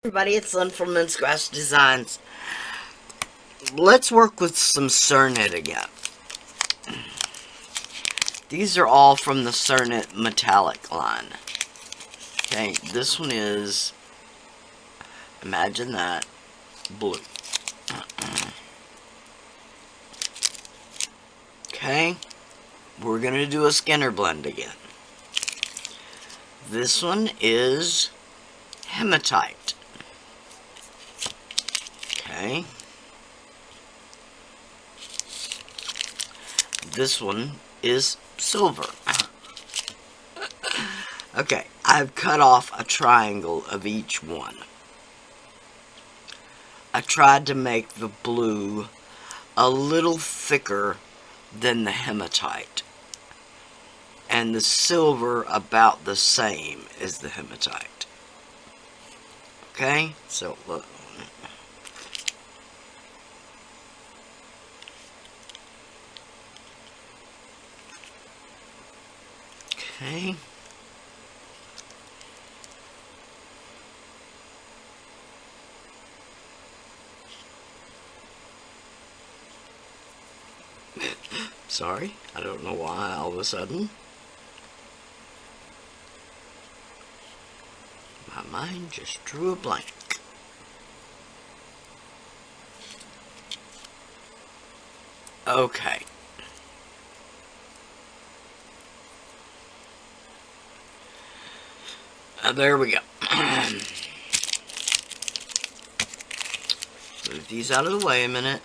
Everybody, it's Lynn from Lynn's Grass Designs. Let's work with some Cernit again. These are all from the Cernit metallic line. Okay, this one is, imagine that, blue. Okay, we're going to do a Skinner blend again. This one is hematite. Okay. This one is silver. Okay, I've cut off a triangle of each one. I tried to make the blue a little thicker than the hematite, and the silver about the same as the hematite. Okay, so look. Okay. Sorry, I don't know why all of a sudden. My mind just drew a blank. Okay. There we go. Move these out of the way a minute.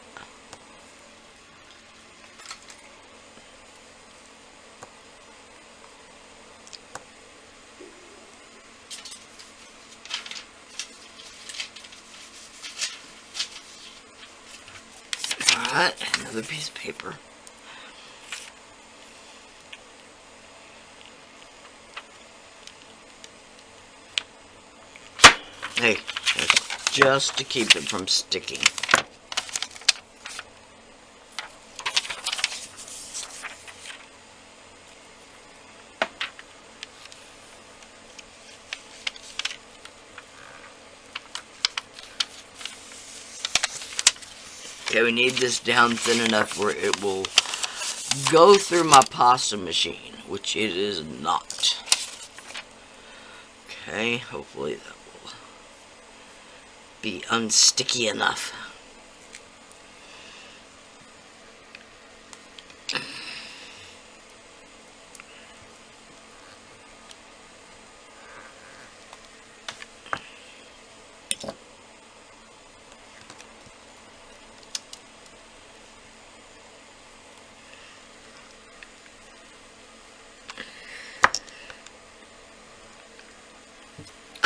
Alright, another piece of paper. Hey, that's just to keep it from sticking. Okay, we need this down thin enough where it will go through my pasta machine, which it is not. Okay, hopefully that will be unsticky enough.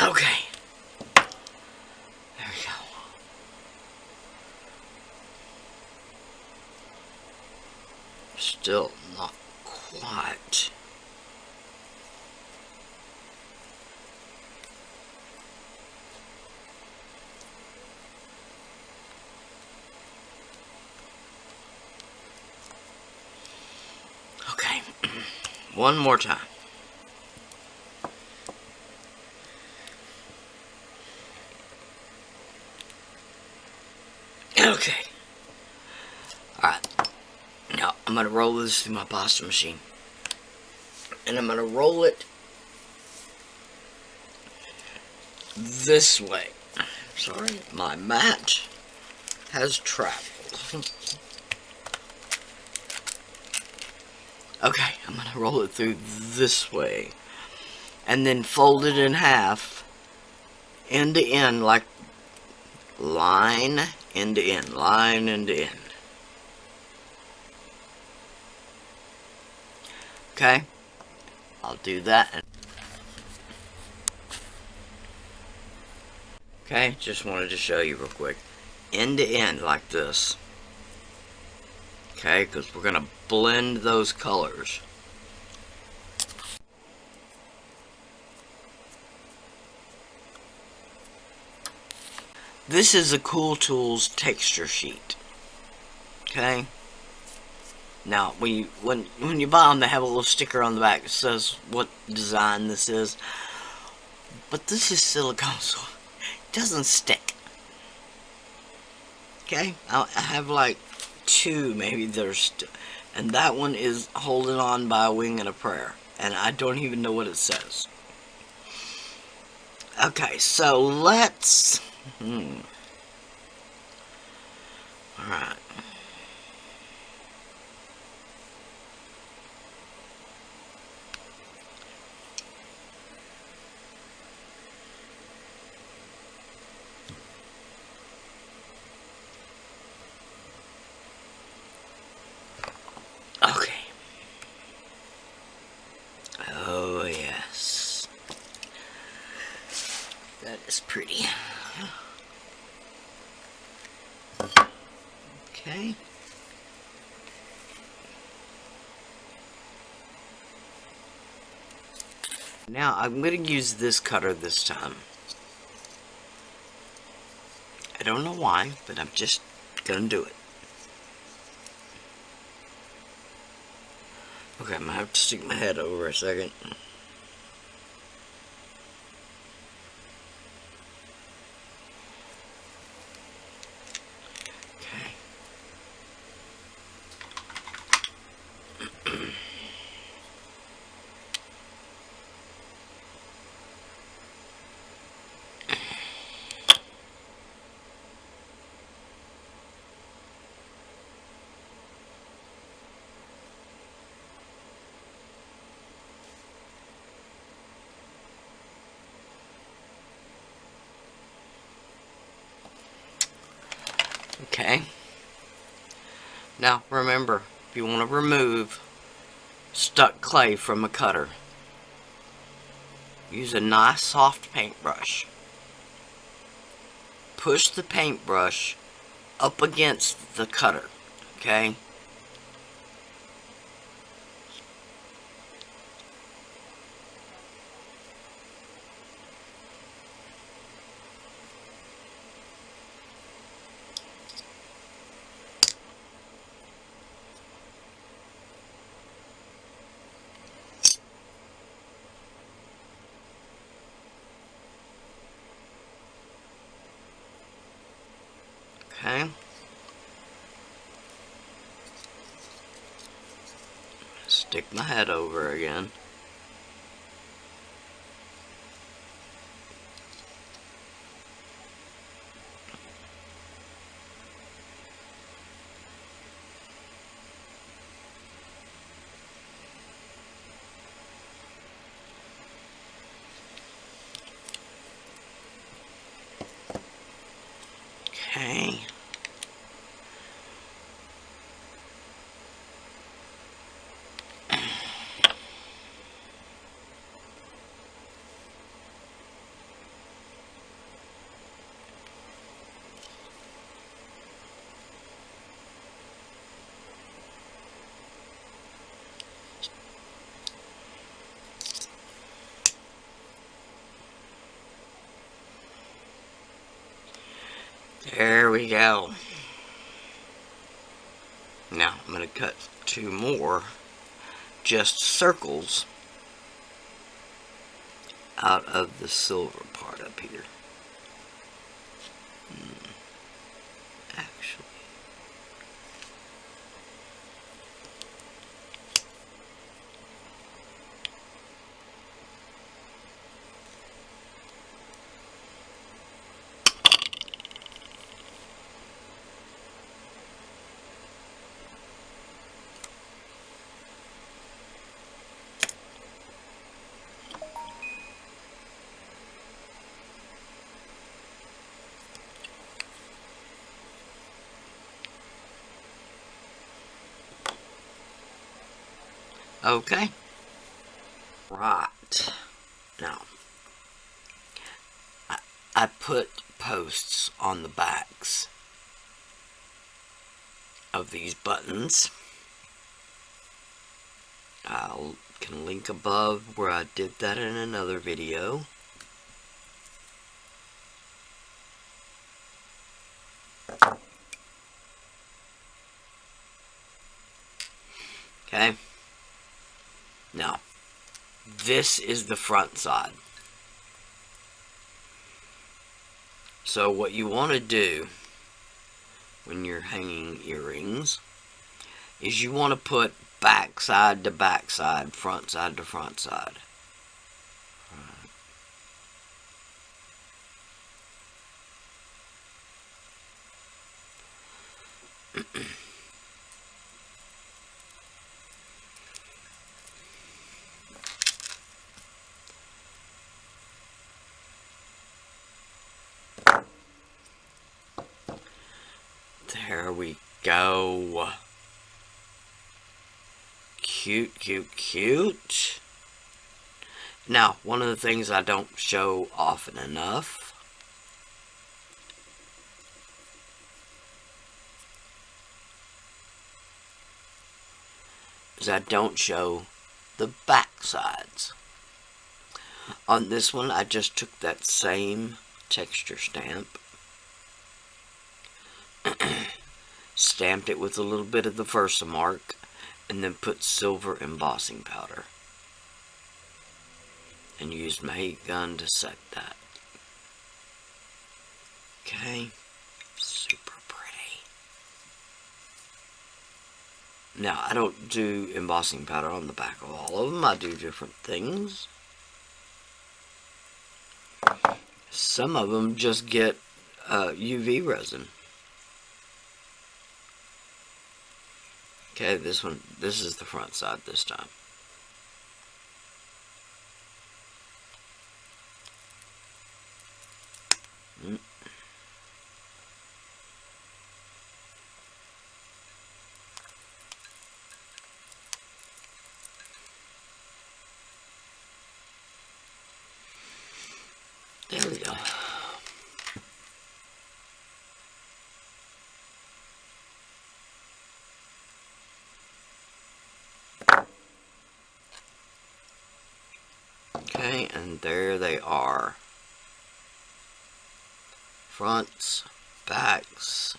Okay. There we go. Still not quite. Okay. One more time. Okay. Alright. Now, I'm going to roll this through my pasta machine. And I'm going to roll it this way. Sorry, my mat has traveled. Okay, I'm going to roll it through this way. And then fold it in half, end to end, like line, end to end, line, end to end. Okay, I'll do that. Okay, just wanted to show you real quick. End to end like this. Okay, because we're going to blend those colors. This is a Cool Tools texture sheet. Okay? Now, when you buy them, they have a little sticker on the back that says what design this is. But this is silicone, so doesn't stick. Okay, I have like two maybe there's, and that one is holding on by a wing and a prayer, and I don't even know what it says. Okay, so let's alright. Okay. Oh, yes. That is pretty. Okay. Now I'm going to use this cutter this time. I don't know why, but I'm just going to do it. Okay, I'm going to have to stick my head over a second. Okay. Okay. Now remember, if you want to remove stuck clay from a cutter, use a nice soft paintbrush. Push the paintbrush up against the cutter, okay? Okay. Stick my head over again. Okay. There we go. Now I'm going to cut two more just circles out of the silver part up here. Actually, okay. Right. Now, I put posts on the backs of these buttons. I can link above where I did that in another video. Okay. Now, this is the front side. So what you want to do when you're hanging earrings is you want to put back side to back side, front side to front side. There we go. Cute, cute, cute. Now, one of the things I don't show often enough is I don't show the back sides. On this one, I just took that same texture stamp, stamped it with a little bit of the Versamark, and then put silver embossing powder. And used my heat gun to set that. Okay, super pretty. Now, I don't do embossing powder on the back of all of them. I do different things. Some of them just get UV resin. Okay, this is the front side this time. There we go. Okay, and there they are. Fronts, backs.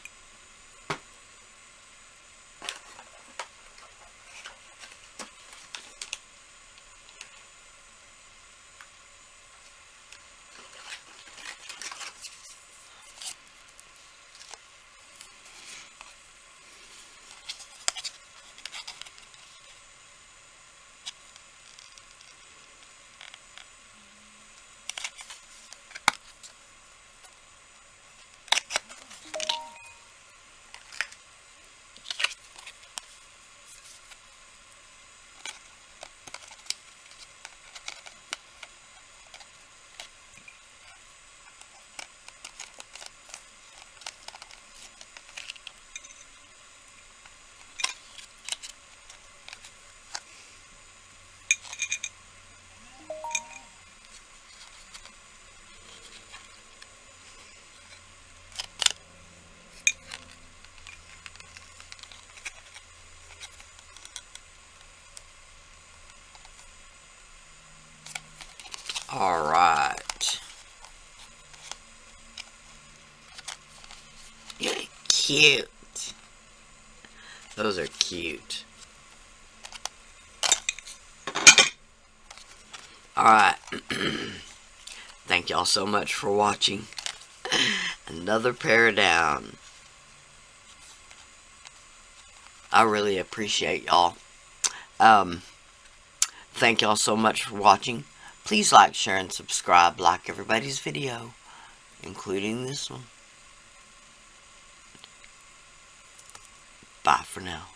All right. Cute. Those are cute. All right. Thank y'all so much for watching. Another pair down. I really appreciate y'all. Thank y'all so much for watching. Please like, share, and subscribe. Like everybody's video, including this one. Bye for now.